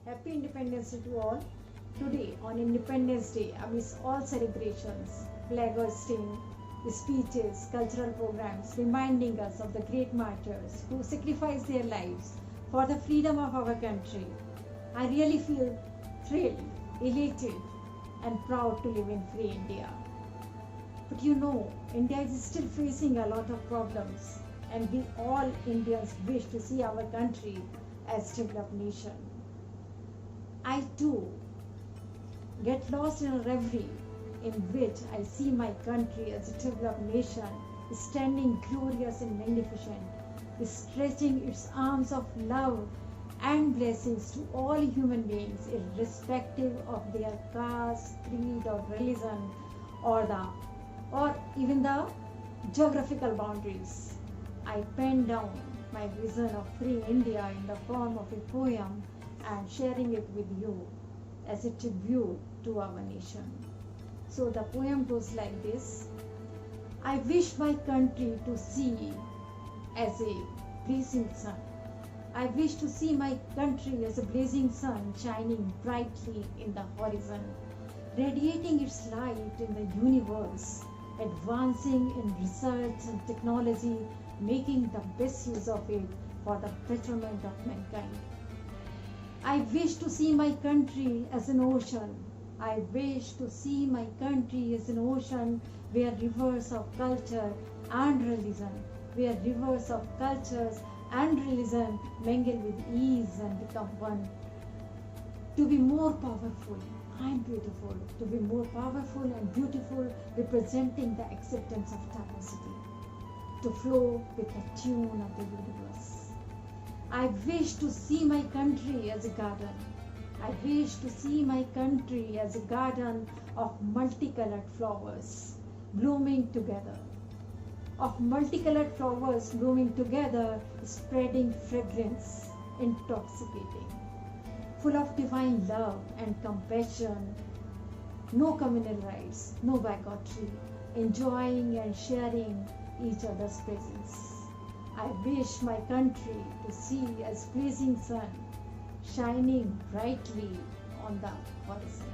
Happy Independence Day to all. Today, on Independence Day, amidst all celebrations, flag hoisting, speeches, cultural programs reminding us of the great martyrs who sacrificed their lives for the freedom of our country, I really feel thrilled, elated, and proud to live in free India. But India is still facing a lot of problems, and we all Indians wish to see our country as developed nation. I too get lost in a reverie in which I see my country as a developed nation standing glorious and magnificent, stretching its arms of love and blessings to all human beings, irrespective of their caste, creed, or religion, or even the geographical boundaries. I pen down my vision of free India in the form of a poem and sharing it with you as a tribute to our nation. So the poem goes like this. I wish my country to see as a blazing sun. I wish to see my country as a blazing sun shining brightly in the horizon, radiating its light in the universe, advancing in research and technology, making the best use of it for the betterment of mankind. I wish to see my country as an ocean. I wish to see my country as an ocean where rivers of culture and religion, where rivers of cultures and religion mingle with ease and become one. To be more powerful and beautiful, to be more powerful and beautiful, representing the acceptance of diversity, to flow with the tune of the universe. I wish to see my country as a garden. I wish to see my country as a garden of multicolored flowers blooming together. Of multicolored flowers blooming together, spreading fragrance, intoxicating, full of divine love and compassion, no communal rights, no bigotry, enjoying and sharing each other's presence. I wish my country to see as blazing sun shining brightly on the horizon.